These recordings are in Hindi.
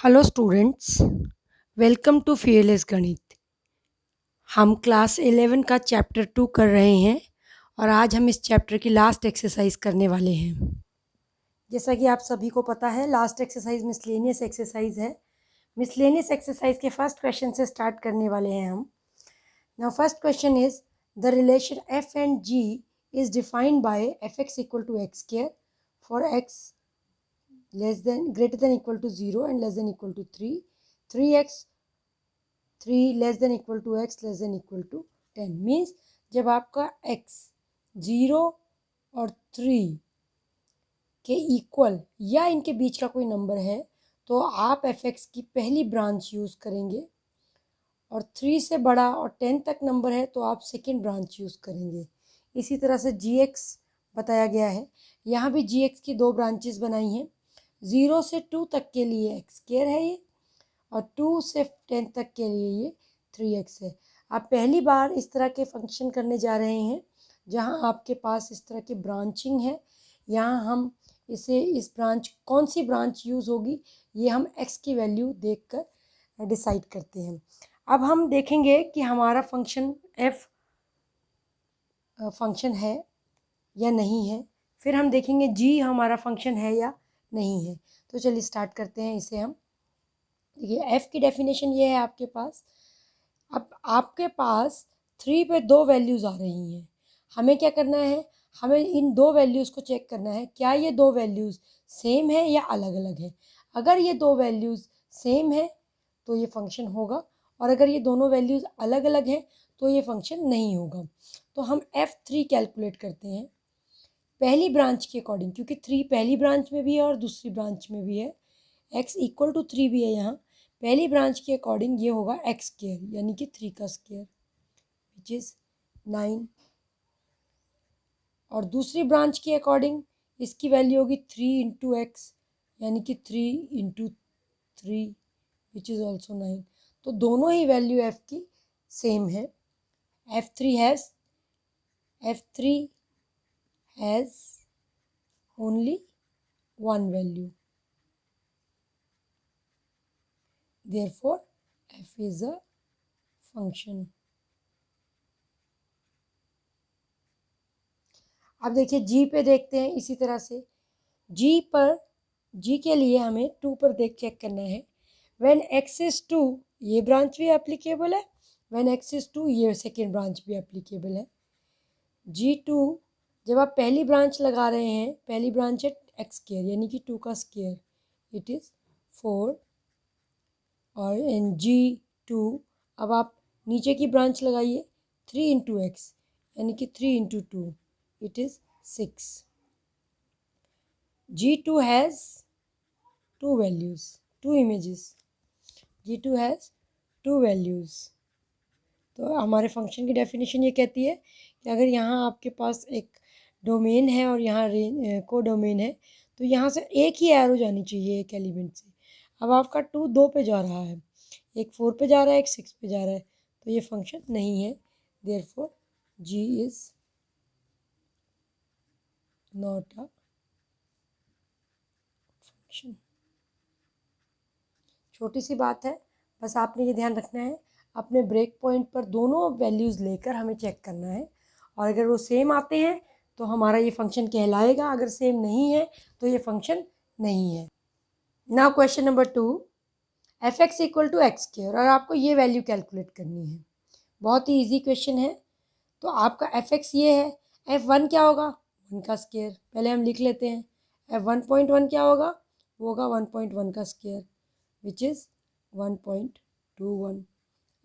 Hello students, welcome to fearless गणित। हम क्लास 11 का चैप्टर 2 कर रहे हैं और आज हम इस चैप्टर की लास्ट एक्सरसाइज करने वाले हैं। जैसा कि आप सभी को पता है, लास्ट एक्सरसाइज मिसलेनियस एक्सरसाइज है। मिसलेनियस एक्सरसाइज के फर्स्ट क्वेश्चन से स्टार्ट करने वाले हैं हम। Now first question is the relation f and g is defined by f x equal to x square for x less than greater than equal to 0 and less than equal to 3x 3 less than equal to x less than equal to 10 means जब आपका x 0 और 3 के इक्वल या इनके बीच का कोई नंबर है तो आप एफ एक्स की पहली ब्रांच यूज़ करेंगे, और 3 से बड़ा और 10 तक नंबर है तो आप सेकेंड ब्रांच यूज़ करेंगे। इसी तरह से जी एक्स बताया गया है। यहाँ भी जी एक्स की दो ब्रांचेस बनाई हैं। 0 से 2 तक के लिए एक्स स्क्वायर है ये, और 2 से 10 तक के लिए ये 3x है। आप पहली बार इस तरह के फंक्शन करने जा रहे हैं जहाँ आपके पास इस तरह की ब्रांचिंग है। यहाँ हम इसे इस ब्रांच कौन सी ब्रांच यूज़ होगी ये हम x की वैल्यू देखकर डिसाइड करते हैं। अब हम देखेंगे कि हमारा फंक्शन f फंक्शन है या नहीं है, फिर हम देखेंगे g हमारा फंक्शन है या नहीं है। तो चलिए स्टार्ट करते हैं इसे हम। देखिए f की डेफिनेशन ये है आपके पास। अब आपके पास 3 पे दो वैल्यूज़ आ रही हैं। हमें क्या करना है, हमें इन दो वैल्यूज़ को चेक करना है क्या ये दो वैल्यूज़ सेम है या अलग अलग है। अगर ये दो वैल्यूज़ सेम है तो ये फंक्शन होगा, और अगर ये दोनों वैल्यूज़ अलग अलग हैं तो ये फंक्शन नहीं होगा। तो हम f3 कैलकुलेट करते हैं पहली ब्रांच के अकॉर्डिंग, क्योंकि 3 पहली ब्रांच में भी है और दूसरी ब्रांच में भी है। x इक्वल टू 3 भी है यहाँ। पहली ब्रांच के अकॉर्डिंग ये होगा एक्स स्क्वायर यानी कि 3 का स्क्वायर विच इज़ 9, और दूसरी ब्रांच के अकॉर्डिंग इसकी वैल्यू होगी 3 इंटू एक्स यानी कि 3 इंटू 3 विच इज़ ऑल्सो 9। तो दोनों ही वैल्यू f की सेम है। f3 has only one value, therefore f is a function। अब देखिए जी पे देखते हैं इसी तरह से। जी के लिए हमें 2 पर चेक करना है। व्हेन x इज 2 ये ब्रांच भी एप्लीकेबल है, व्हेन x इज 2 ये सेकेंड ब्रांच भी एप्लीकेबल है। G2 जब आप पहली ब्रांच लगा रहे हैं, पहली ब्रांच है एक्स स्क्वायर यानी कि 2 का स्क्वायर, इट इज़ 4, और इन G2 अब आप नीचे की ब्रांच लगाइए 3 इंटू एक्स यानी कि 3 into 2 it is 6। G2 has two values, two images। G2 has two values। तो हमारे फंक्शन की डेफिनेशन ये कहती है कि अगर यहाँ आपके पास एक डोमेन है और यहाँ को डोमेन है तो यहाँ से एक ही एरो जानी चाहिए एक एलिमेंट से। अब आपका 2 2 पे जा रहा है, एक 4 पे जा रहा है, एक 6 पे जा रहा है, तो ये फंक्शन नहीं है। Therefore G is not a function. छोटी सी बात है, बस आपने ये ध्यान रखना है अपने ब्रेक पॉइंट पर दोनों वैल्यूज़ लेकर हमें चेक करना है, और अगर वो सेम आते हैं तो हमारा ये फंक्शन कहलाएगा, अगर सेम नहीं है तो ये फंक्शन नहीं है। Now question number 2, f x equal to x square, और आपको ये वैल्यू कैलकुलेट करनी है। बहुत ही ईजी क्वेश्चन है। तो आपका एफ एक्स ये है, एफ वन क्या होगा, 1 का स्क्वायर। पहले हम लिख लेते हैं, एफ 1.1 क्या होगा, वो होगा 1.1 का स्क्वायर विच इज़ 1.21।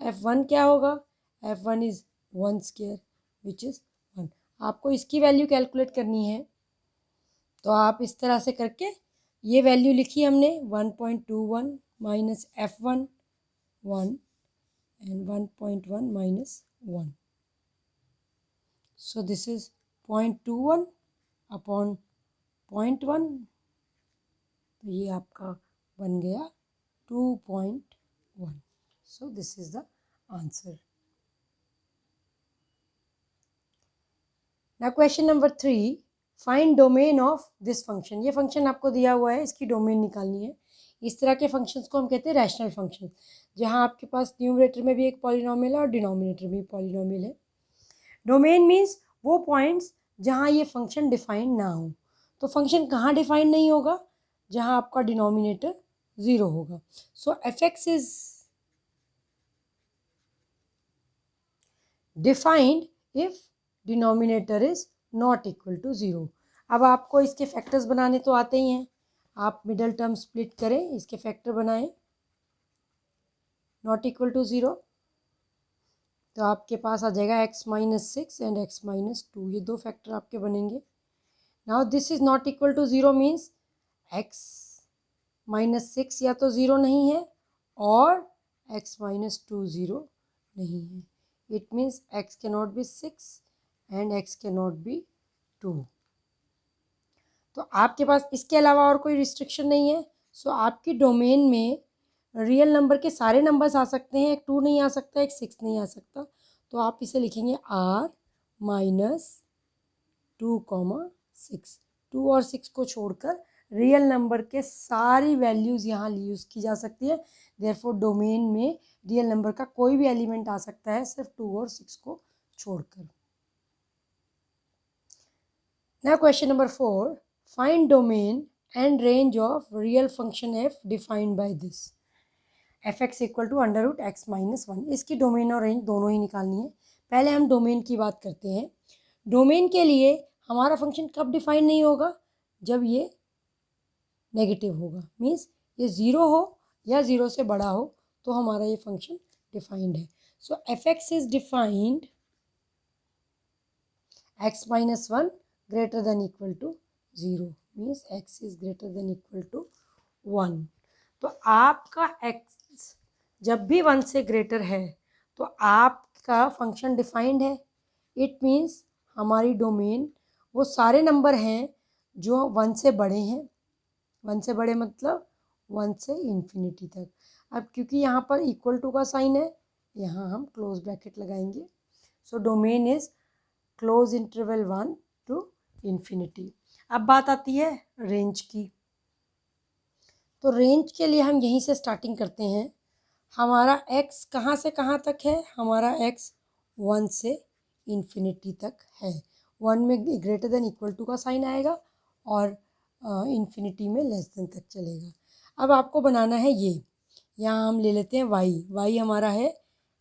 f1 क्या होगा, f1 is 1 square which is 1। आपको इसकी वैल्यू कैलकुलेट करनी है, तो आप इस तरह से करके ये वैल्यू लिखी हमने 1.21 minus f1 1 and 1.1 minus 1। So this is 0.21 upon 0.1, तो ये आपका बन गया 2.1। So this is the answer. ना question number 3, find domain of this function. ये फंक्शन आपको दिया हुआ है, इसकी डोमेन निकालनी है। इस तरह के फंक्शंस को हम कहते हैं रैशनल फंक्शन, जहाँ आपके पास न्यूमरेटर में भी एक पॉलिनोमियल है और डिनोमिनेटर में भी पॉलिनोमियल है। डोमेन मीन्स वो पॉइंट्स जहाँ ये फंक्शन डिफाइंड ना हो। तो फंक्शन कहाँ डिफाइंड नहीं होगा? जहाँ आपका डिनोमिनेटर 0 होगा। So f x is defined if denominator is not equal to 0। अब आपको इसके फैक्टर्स बनाने तो आते ही हैं। आप मिडल टर्म स्प्लिट करें, इसके फैक्टर बनाएं नॉट इक्वल टू 0, तो आपके पास आ जाएगा x-6 एंड x-2, ये दो फैक्टर आपके बनेंगे। Now this is not equal to 0 means x-6 या तो 0 नहीं है और x-2 0 नहीं है। It means x cannot be 6 and x cannot be 2। तो आपके पास इसके अलावा और कोई रिस्ट्रिक्शन नहीं है। सो आपकी डोमेन में रियल नंबर के सारे नंबर्स आ सकते हैं, एक 2 नहीं आ सकता, एक 6 नहीं आ सकता। तो आप इसे लिखेंगे r-2, 6। 2 और 6 को छोड़कर रियल नंबर के सारी वैल्यूज़ यहाँ यूज़ की जा सकती है। देयरफॉर डोमेन में रियल नंबर का कोई भी एलिमेंट आ सकता है, सिर्फ 2 और 6 को छोड़कर। Now question number 4, find domain and range of real function f defined by this। fx equal to under root x minus 1, इसकी डोमेन और रेंज दोनों ही निकालनी है। पहले हम डोमेन की बात करते हैं। डोमेन के लिए हमारा फंक्शन कब डिफाइन नहीं होगा? जब ये नेगेटिव होगा, मीन्स ये 0 हो या 0 से बड़ा हो तो हमारा ये फंक्शन डिफाइंड है। So f x is defined x minus 1 greater than equal to 0, means x is greater than equal to 1। तो आपका x जब भी 1 से ग्रेटर है तो आपका फंक्शन डिफाइंड है। इट मीन्स हमारी डोमेन वो सारे नंबर हैं जो 1 से बड़े हैं। 1 से बड़े मतलब 1 से इन्फिनिटी तक। अब क्योंकि यहाँ पर इक्वल टू का साइन है, यहाँ हम क्लोज ब्रैकेट लगाएंगे। So domain is close interval 1 to infinity. अब बात आती है रेंज की। तो रेंज के लिए हम यहीं से स्टार्टिंग करते हैं। हमारा x कहाँ से कहाँ तक है? हमारा x 1 से इन्फिनिटी तक है। 1 में ग्रेटर देन इक्वल टू का साइन आएगा और इन्फिनिटी में लेस देन तक चलेगा। अब आपको बनाना है ये, यहाँ हम ले लेते हैं y हमारा है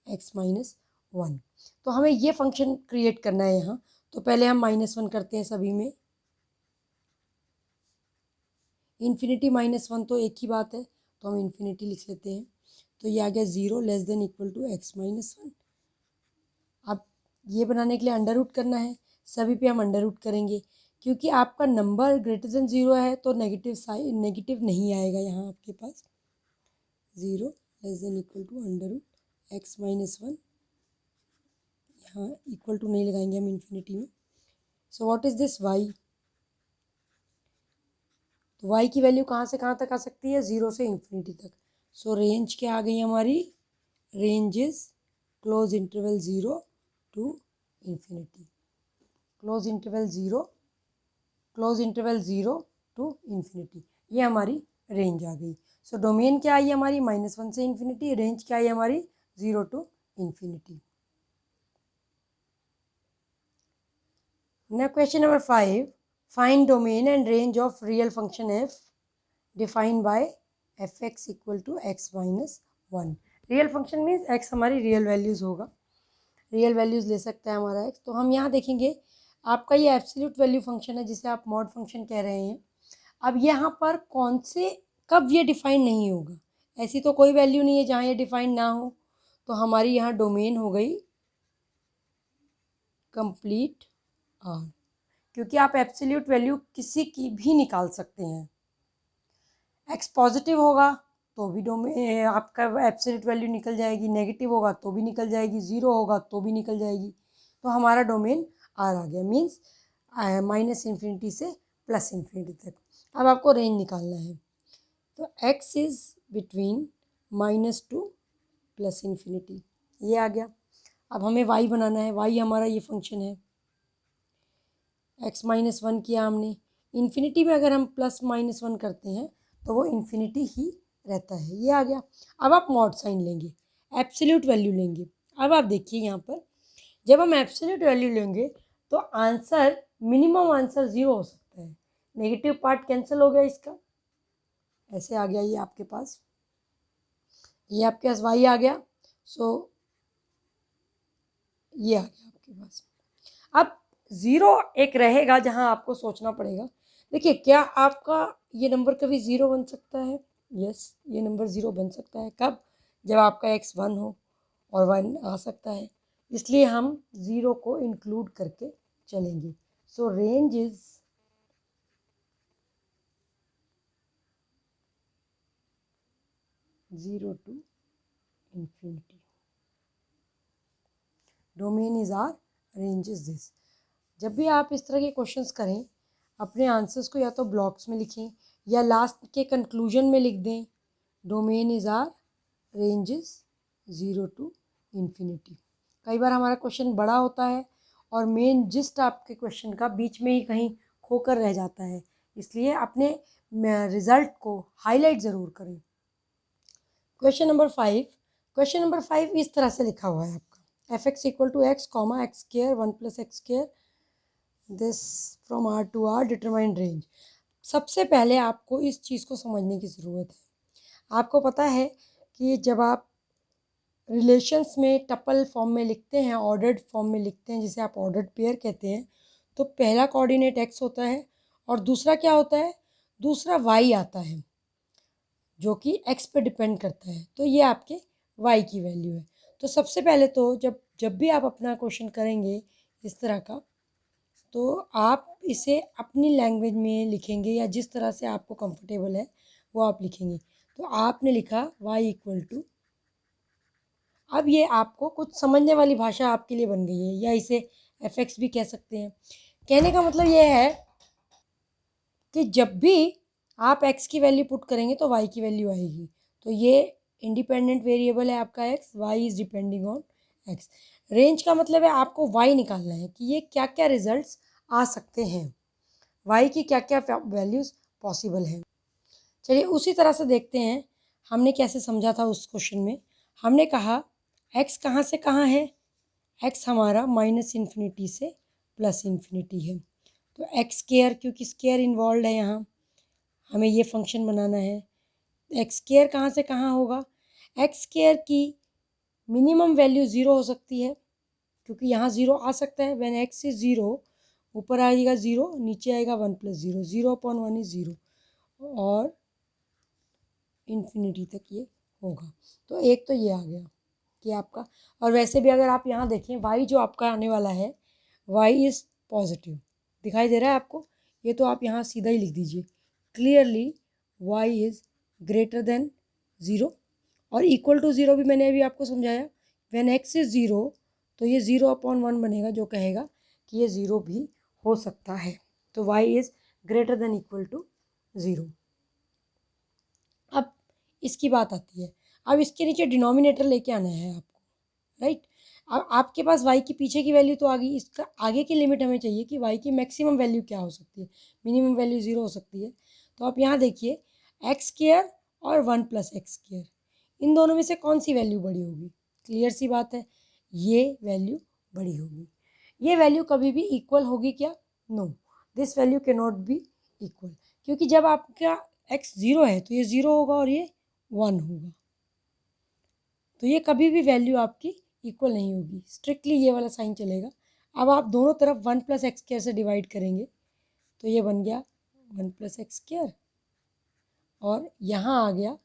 x-1। तो हमें ये फंक्शन क्रिएट करना है यहाँ। तो पहले हम -1 करते हैं सभी में। इन्फिनिटी -1 तो एक ही बात है, तो हम इन्फिनिटी लिख लेते हैं। तो ये आ गया 0 less than equal to x-1। अब ये बनाने के लिए अंडर रूट करना है, सभी पे हम अंडर रूट करेंगे। क्योंकि आपका नंबर ग्रेटर देन 0 है तो नेगेटिव नहीं आएगा यहाँ आपके पास। 0 less than equal to under root x-1, यहाँ इक्वल टू नहीं लगाएंगे हम इन्फिनिटी में। So what is this y? तो y की वैल्यू कहाँ से कहाँ तक आ सकती है? 0 से इन्फिनिटी तक। सो रेंज क्या आ गई हमारी? Range is close interval 0 to infinity. Close interval 0 to infinity, ये हमारी रेंज आ गई। सो डोमेन क्या आई हमारी? -1 से इन्फिनिटी। रेंज क्या आई हमारी? 0 to infinity. Now question number 5, find domain and range of real function f defined by fx equal to x-1। Real function means x हमारी रियल वैल्यूज़ होगा, रियल वैल्यूज़ ले सकता है हमारा x। तो हम यहाँ देखेंगे आपका ये एब्सोल्यूट वैल्यू फंक्शन है जिसे आप मॉड फंक्शन कह रहे हैं। अब यहाँ पर कौन से कब ये डिफाइन नहीं होगा? ऐसी तो कोई वैल्यू नहीं है जहाँ ये डिफाइन ना हो। तो हमारी यहाँ डोमेन हो गई कंप्लीट R, क्योंकि आप एब्सोल्यूट वैल्यू किसी की भी निकाल सकते हैं। x पॉजिटिव होगा तो भी डोमेन आपका एब्सोल्यूट वैल्यू निकल जाएगी, नेगेटिव होगा तो भी निकल जाएगी, 0 होगा तो भी निकल जाएगी। तो हमारा डोमेन R आ गया, मीन्स -इन्फिनिटी से +इन्फिनिटी तक। अब आपको रेंज निकालना है। तो x इज़ बिटवीन -2 +इन्फिनिटी, ये आ गया। अब हमें y बनाना है। y हमारा ये फंक्शन है, x-1 किया हमने। इन्फिनिटी में अगर हम +-1 करते हैं तो वो इन्फिनिटी ही रहता है, ये आ गया। अब आप मॉड साइन लेंगे, एब्सोल्यूट वैल्यू लेंगे। अब आप देखिए यहाँ पर जब हम एब्सोल्यूट वैल्यू लेंगे तो आंसर, मिनिमम आंसर 0 हो सकता है। नेगेटिव पार्ट कैंसिल हो गया इसका, ऐसे आ गया ये आपके पास, ये आपके पास y आ गया। सो ये आ गया आपके पास। अब 0 एक रहेगा जहां आपको सोचना पड़ेगा। देखिए क्या आपका ये नंबर कभी 0 बन सकता है? यस, ये नंबर 0 बन सकता है। कब? जब आपका x 1 हो, और 1 आ सकता है, इसलिए हम 0 को इंक्लूड करके चलेंगे। So range is zero to infinity, domain is R, range is this. जब भी आप इस तरह के क्वेश्चंस करें, अपने आंसर्स को या तो ब्लॉक्स में लिखें या लास्ट के कंक्लूजन में लिख दें, domain is R, range is 0 to infinity. कई बार हमारा क्वेश्चन बड़ा होता है और मेन जिस्ट आपके क्वेश्चन का बीच में ही कहीं खोकर रह जाता है, इसलिए अपने रिजल्ट को हाईलाइट ज़रूर करें। क्वेश्चन नंबर 5, क्वेश्चन नंबर 5 इस तरह से लिखा हुआ है आपका, f x equal to x comma x square 1 plus x square this from R to R determine range. सबसे पहले आपको इस चीज़ को समझने की ज़रूरत है। आपको पता है कि जब आप रिलेशंस में टपल फॉर्म में लिखते हैं, ऑर्डर्ड फॉर्म में लिखते हैं, जिसे आप ऑर्डर्ड पेयर कहते हैं, तो पहला कोऑर्डिनेट एक्स होता है और दूसरा क्या होता है? दूसरा वाई आता है, जो कि एक्स पे डिपेंड करता है। तो ये आपके वाई की वैल्यू है। तो सबसे पहले तो जब जब भी आप अपना क्वेश्चन करेंगे इस तरह का, तो आप इसे अपनी लैंग्वेज में लिखेंगे या जिस तरह से आपको कंफर्टेबल है वो आप लिखेंगे। तो आपने लिखा y इक्वल टू, अब ये आपको कुछ समझने वाली भाषा आपके लिए बन गई है, या इसे एफ एक्स भी कह सकते हैं। कहने का मतलब ये है कि जब भी आप x की वैल्यू पुट करेंगे तो y की वैल्यू आएगी। तो ये इंडिपेंडेंट वेरिएबल है आपका x, y is depending on x। Range का मतलब है आपको y निकालना है कि ये क्या क्या रिजल्ट्स आ सकते हैं, y की क्या क्या वैल्यूज़ पॉसिबल हैं। चलिए उसी तरह से देखते हैं हमने कैसे समझा था उस क्वेश्चन में। हमने कहा x कहाँ से कहाँ है? x हमारा माइनस इन्फिनिटी से प्लस इन्फिनिटी है। तो एक्स स्क्वायर, क्योंकि स्क्वायर इन्वॉल्व है यहाँ, हमें ये फंक्शन बनाना है। एक्स स्क्वायर कहाँ से कहाँ होगा? एक्स स्क्वायर की मिनिमम वैल्यू 0 हो सकती है, क्योंकि यहाँ 0 आ सकता है। व्हेन एक्स इज 0, ऊपर आएगा 0, नीचे आएगा 1 प्लस 0, 0 अपॉन 1 इज 0, और इन्फिनिटी तक ये होगा। तो एक तो ये आ गया कि आपका, और वैसे भी अगर आप यहाँ देखें y जो आपका आने वाला है, y इज़ पॉजिटिव, दिखाई दे रहा है आपको? ये तो आप यहाँ सीधा ही लिख दीजिए, clearly y is greater then 0 और इक्वल टू 0 भी मैंने अभी आपको समझाया। व्हेन x इज़ 0, तो ये 0 अपॉन 1 बनेगा, जो कहेगा कि ये 0 भी हो सकता है। तो y is greater than equal to 0। अब इसकी बात आती है, अब इसके नीचे डिनोमिनेटर लेके आना है आपको, राइट? अब आपके पास y की पीछे की वैल्यू तो आ गई, इसका आगे की लिमिट हमें चाहिए कि y की मैक्सिमम वैल्यू क्या हो सकती है। मिनिमम वैल्यू 0 हो सकती है। तो आप यहाँ देखिए, एक्स स्क्वायर और 1 प्लस एक्स स्क्वायर, इन दोनों में से कौन सी वैल्यू बड़ी होगी? क्लियर सी बात है, ये वैल्यू बड़ी होगी। ये वैल्यू कभी भी इक्वल होगी क्या? No, this value can not be equal, क्योंकि जब आपका x 0 है तो ये 0 होगा और ये 1 होगा, तो ये कभी भी वैल्यू आपकी इक्वल नहीं होगी। स्ट्रिक्टली ये वाला साइन चलेगा। अब आप दोनों तरफ 1 प्लस एक्स स्क्वायर से डिवाइड करेंगे, तो ये बन गया 1 प्लस एक्स स्क्वायर, और यहाँ आ गया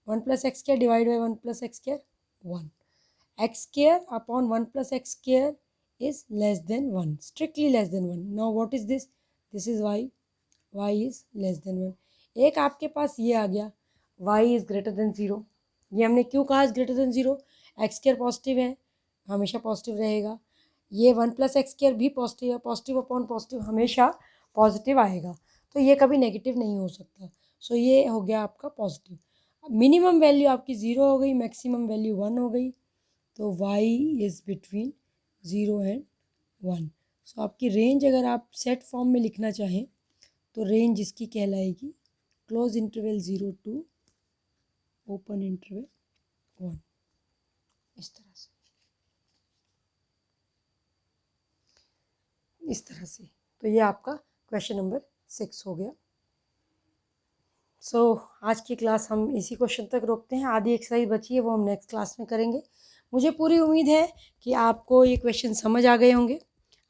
1 plus x square divide by 1 plus x square 1। X square upon 1 plus x square is less than 1, strictly less than 1। Now what is this? This is y, y is less than 1। एक आपके पास ये आ गया, y इज ग्रेटर देन 0। ये हमने क्यों कहा is greater than 0? X square positive है, हमेशा पॉजिटिव रहेगा। ये 1 प्लस एक्स स्क्वायर भी पॉजिटिव है, पॉजिटिव अपॉन पॉजिटिव हमेशा पॉजिटिव आएगा, तो ये कभी नेगेटिव नहीं हो सकता। सो ये हो गया आपका पॉजिटिव। मिनिमम वैल्यू आपकी 0 हो गई, मैक्सिमम वैल्यू 1 हो गई, तो y इज़ बिटवीन 0 एंड 1। सो आपकी रेंज अगर आप सेट फॉर्म में लिखना चाहें तो रेंज इसकी कहलाएगी close interval 0 to open interval 1, इस तरह से, इस तरह से। तो ये आपका क्वेश्चन नंबर 6 हो गया। आज की क्लास हम इसी क्वेश्चन तक रोकते हैं। आधी एक्सरसाइज बची है, वो हम नेक्स्ट क्लास में करेंगे। मुझे पूरी उम्मीद है कि आपको ये क्वेश्चन समझ आ गए होंगे।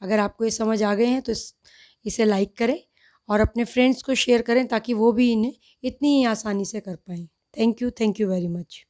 अगर आपको ये समझ आ गए हैं तो इसे लाइक करें और अपने फ्रेंड्स को शेयर करें ताकि वो भी इन्हें इतनी ही आसानी से कर पाएँ। Thank you very much.